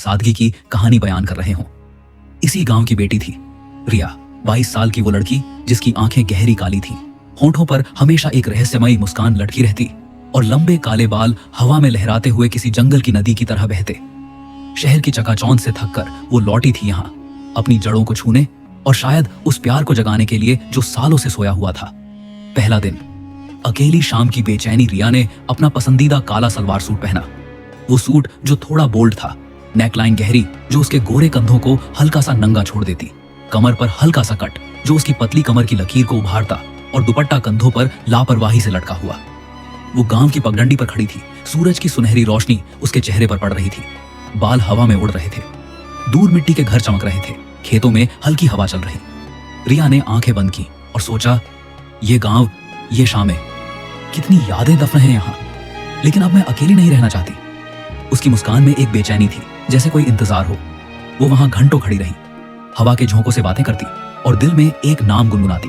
सादगी की कहानी बयान कर रहे हों। इसी गांव की बेटी थी रिया, 22 साल की वो लड़की जिसकी आंखें गहरी काली थीं, होंठों पर हमेशा एक रहस्यमयी मुस्कान लटकी रहती और लंबे काले बाल हवा में लहराते हुए किसी जंगल की नदी की तरह बहते। शहर की चकाचौंध से थककर वो लौटी थी यहाँ अपनी जड़ों को छूने और शायद उस प्यार को जगाने के लिए जो सालों से सोया हुआ था। पहला दिन, अकेली शाम की बेचैनी रिया ने अपना पसंदीदा काला सलवार सूट पहना। वो सूट जो थोड़ा बोल्ड था, नेकलाइन गहरी जो उसके गोरे कंधों को हल्का सा नंगा छोड़ देती, कमर पर हल्का सा कट जो उसकी पतली कमर की लकीर को उभारता और दुपट्टा कंधों पर लापरवाही से लटका हुआ। वो गांव की पगडंडी पर खड़ी थी, सूरज की सुनहरी रोशनी उसके चेहरे पर पड़ रही थी, बाल हवा में उड़ रहे थे, दूर मिट्टी के घर चमक रहे थे, खेतों में हल्की हवा चल रही। रिया ने आंखें बंद की और सोचा, ये गांव, ये शामें, कितनी यादें दफन हैं यहाँ, लेकिन अब मैं अकेली नहीं रहना चाहती। उसकी मुस्कान में एक बेचैनी थी, जैसे कोई इंतजार हो। वो वहां घंटों खड़ी रही, हवा के झोंकों से बातें करती और दिल में एक नाम गुनगुनाती।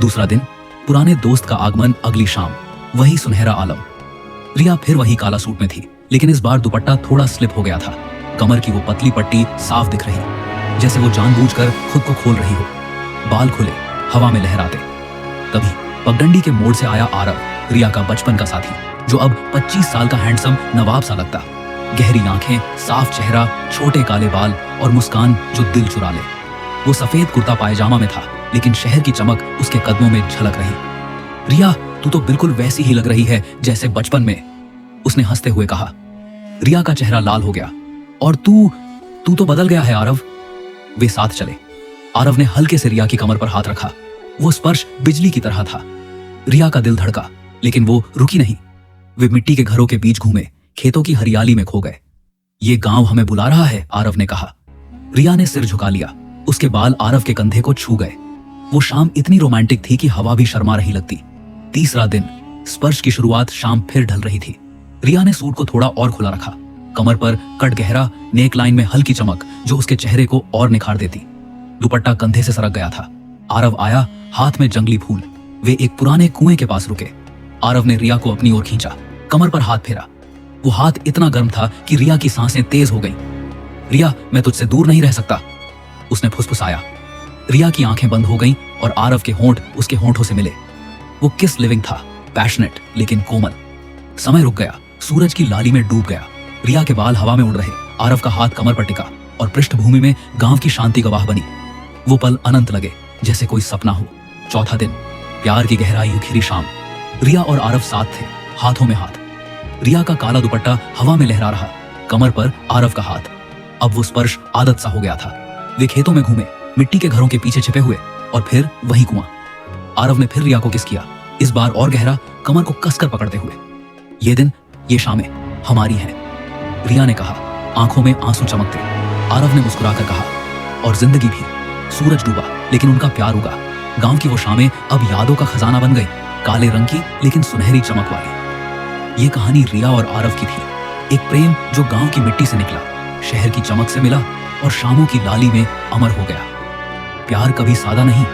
दूसरा दिन, पुराने दोस्त का आगमन। अगली शाम, वही सुनहरा आलम। रिया फिर वही काला सूट में थी, लेकिन इस बार दुपट्टा थोड़ा स्लिप हो गया था। कमर की वो पतली पट्टी साफ दिख रही, जैसे वो जानबूझकर खुद को खोल रही हो। बाल खुले, हवा में लहराते। तभी पगडंडी के मोड़ से आया आरव, रिया का बचपन का साथी, जो अब 25 साल का हैंडसम नवाब सा लगता। गहरी आंखें, साफ चेहरा, छोटे काले बाल और मुस्कान जो दिल चुरा ले। वो सफेद कुर्ता पायजामा में था, लेकिन शहर की चमक उसके कदमों में झलक रही। रिया, तू तो बिल्कुल वैसी ही लग रही है जैसे बचपन में, उसने हंसते हुए कहा। रिया का चेहरा लाल हो गया। और तू तो बदल गया है आरव। वे साथ चले। आरव ने हल्के से रिया की कमर पर हाथ रखा। वो स्पर्श बिजली की तरह था। रिया का दिल धड़का, लेकिन वो रुकी नहीं। वे मिट्टी के घरों के बीच घूमे, खेतों की हरियाली में खो गए। ये गांव हमें बुला रहा है, आरव ने कहा। रिया ने सिर झुका लिया। उसके बाल आरव के कंधे को छू गए। वो शाम इतनी रोमांटिक थी कि हवा भी शर्मा रही लगती। तीसरा दिन, स्पर्श की शुरुआत। शाम फिर ढल रही थी। रिया ने सूट को थोड़ा और खुला रखा, कमर पर कट गहरा, नेक लाइन में हल्की चमक जो उसके चेहरे को और निखार देती। दुपट्टा कंधे से सरक गया था। आरव आया, हाथ में जंगली फूल। वे एक पुराने कुएं के पास रुके। आरव ने रिया को अपनी ओर खींचा, कमर पर हाथ फेरा। वो हाथ इतना गर्म था कि रिया की सांसें तेज हो गईं। रिया, मैं तुझसे दूर नहीं रह सकता, उसने फुसफुसाया। रिया की आंखें बंद हो गईं और आरव के होंठ उसके होंठों से मिले। वो किस लिविंग था, पैशनेट लेकिन कोमल। समय रुक गया, सूरज की लाली में डूब गया। रिया के बाल हवा में उड़ रहे, आरव का हाथ कमर पर टिका और पृष्ठभूमि में गांव की शांति गवाह बनी। वो पल अनंत लगे, जैसे कोई सपना हो। चौथा दिन, प्यार की गहराई घिरी शाम। रिया और आरव साथ थे, हाथों में हाथ। रिया का काला दुपट्टा हवा में लहरा रहा, कमर पर आरव का हाथ। अब वो स्पर्श आदत सा हो गया था। वे खेतों में घूमे, मिट्टी के घरों के पीछे छिपे हुए, और फिर वही कुआं। आरव ने फिर रिया को किस किया, इस बार और गहरा, कमर को कसकर पकड़ते हुए। ये दिन, ये शामें हमारी हैं, रिया ने कहा, आंखों में आंसू चमकते। आरव ने मुस्कुराकर कहा, और जिंदगी भी। सूरज डूबा, लेकिन उनका प्यार उगा। गांव की वो शामें अब यादों का खजाना बन गई, काले रंग की लेकिन सुनहरी चमक वाली। ये कहानी रिया और आरव की थी, एक प्रेम जो गांव की मिट्टी से निकला, शहर की चमक से मिला और शामों की लाली में अमर हो गया। प्यार कभी सादा नहीं,